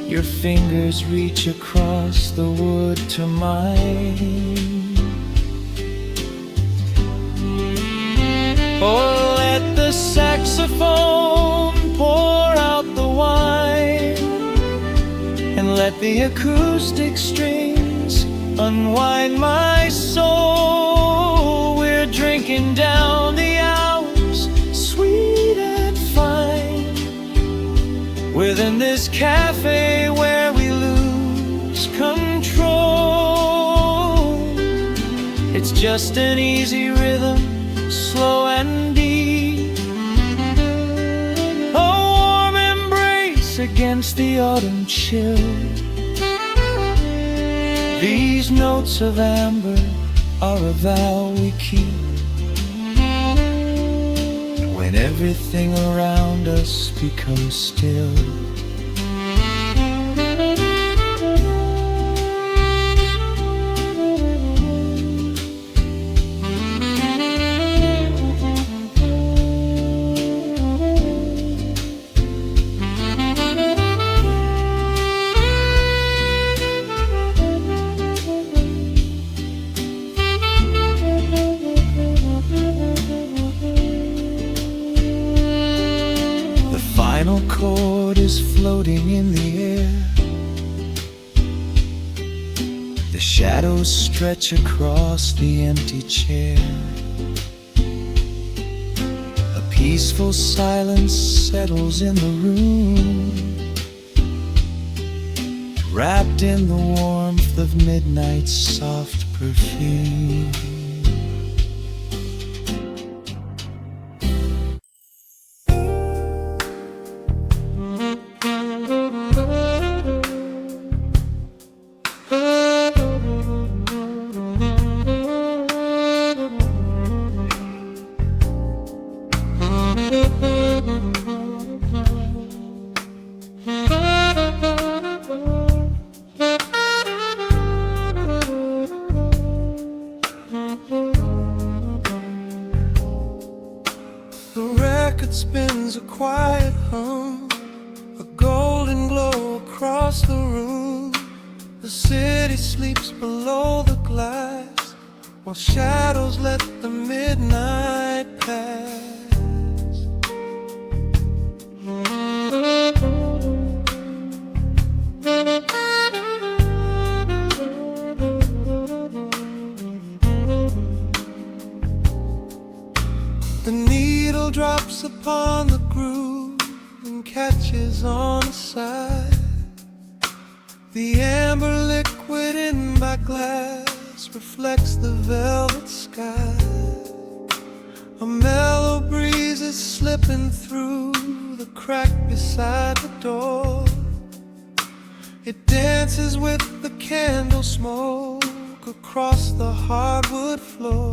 S1: Your fingers reach across the wood to mine. Oh, let the saxophone pour out the wine, and let the acoustic strings unwind my soul. We're drinking down the hours, sweet and fine, within this cafe where we lose control. It's just an easy rhythm, slow and deep, a warm embrace against the autumn chill. These notes of amber are a vow we keep when everything around us becomes still. Final chord is floating in the air. The shadows stretch across the empty chair. A peaceful silence settles in the room, wrapped in the warmth of midnight's soft perfume.
S3: The record spins a quiet hum, a golden glow across the room. The city sleeps below the glass, while shadows let the midnight pass. The needle drops upon the groove and catches on the side. The amber liquid in my glass reflects the velvet sky. A mellow breeze is slipping through the crack beside the door. It dances with the candle smoke across the hardwood floor.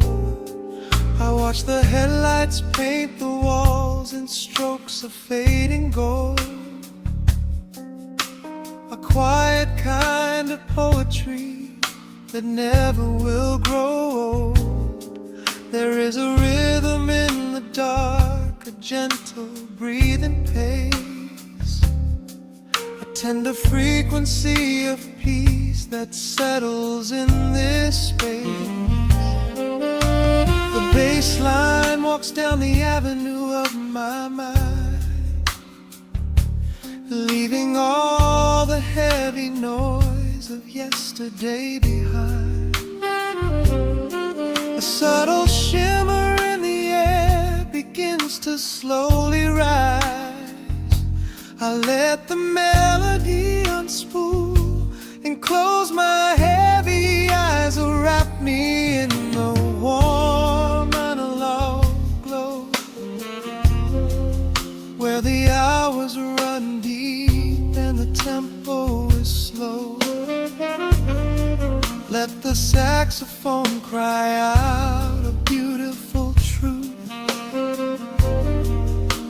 S3: I watch the headlights paint the walls in strokes of fading gold. A quiet kind of poetry that never will grow old. There is a rhythm in the dark, a gentle breathing pace, a tender frequency of peace that settles in this space. The bass line walks down the avenue of my mind, leaving all the heavy noise of yesterday behind. A subtle shimmer in the air begins to slowly rise. I let the melody unspool and close my heavy eyes, wrap me in the warm analog glow, where the hours run deep and the tempo is slow. Let the saxophone cry out a beautiful truth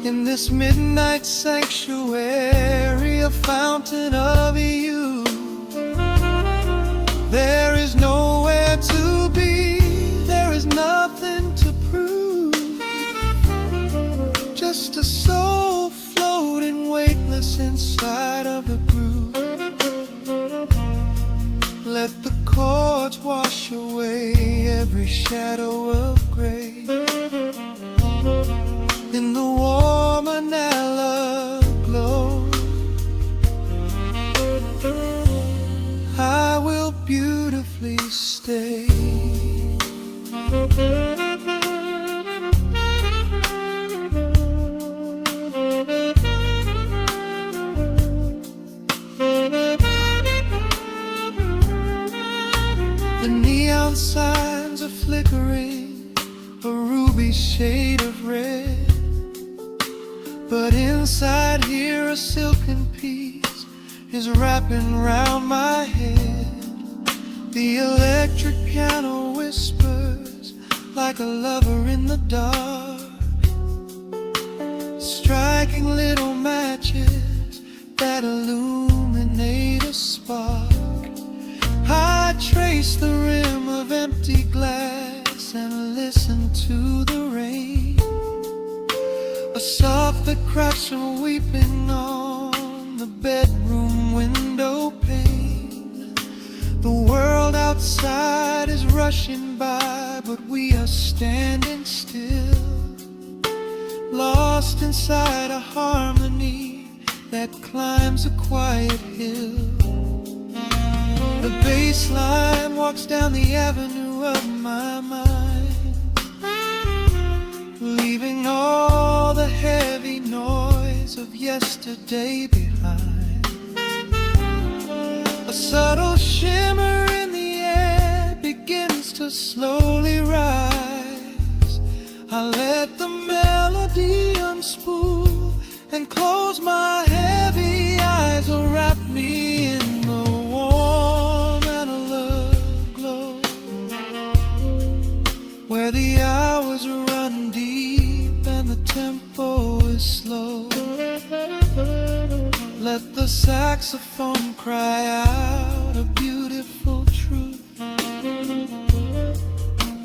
S3: in this midnight sanctuary, a fountain of youth.
S1: shadow of gray. In the warm vanilla glow, I will beautifully stay. The neon signs are flickering, a ruby shade of red. But inside here a silken peace is wrapping round my head. The electric piano whispers like a lover in the dark, striking little matches that illuminate a spark. I trace the rim of empty glass and listen to the rain, a soft that cracks from weeping on the bedroom window pane. The world outside is rushing by, but we are standing still, lost inside a harmony that climbs a quiet hill. The bass line walks down the avenue of my mind, leaving all the heavy noise of yesterday behind. A subtle shimmer in the air begins to slowly rise. I let the melody unspool and close my heavy eyes, or wrap me in the warm analog glow, where the hours run deep and the tempo is slow. Let the saxophone cry out a beautiful truth.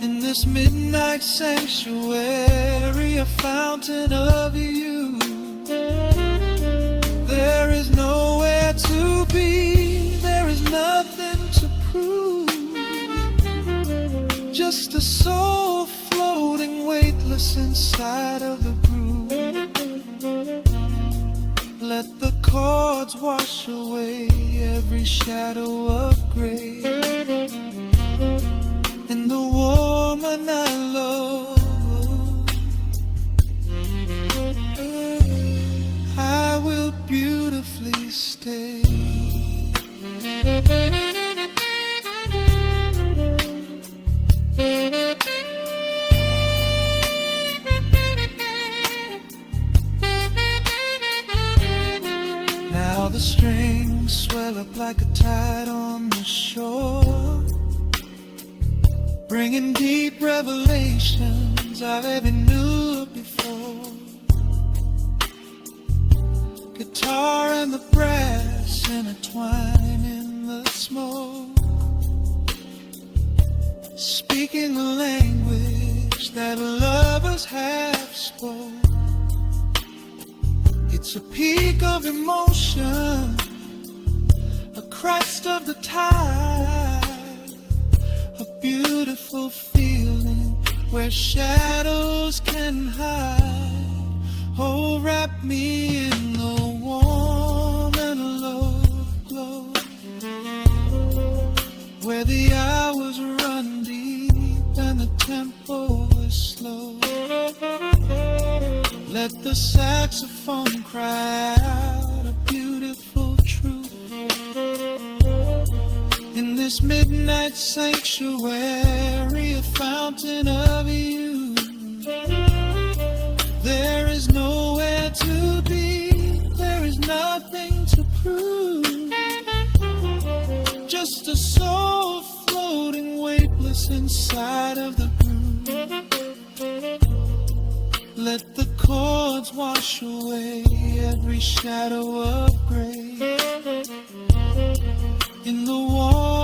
S1: In this midnight sanctuary, a fountain of you, there is nowhere to be, there is nothing to prove, just a soul floating weightless inside of the groove. Let the chords wash away every shadow of gray. In the warm and I love, I will beautifully stay. Now the strings swell up like a tide on the shore, bringing deep revelations I've ever knew before. Guitar and the brass intertwine in the smoke, speaking a language that lovers have spoke. It's a peak of emotion, a crest of the tide, a beautiful feeling where shadows can hide. Oh, wrap me in the warm analog glow, where the hours run deep and the tempo is slow. Let the saxophone cry out a beautiful truth. In this midnight sanctuary, a fountain of you, there is nowhere to be, there is nothing to prove, just a soul floating weightless inside of the groove. Let the chords wash away every shadow of gray. In the warm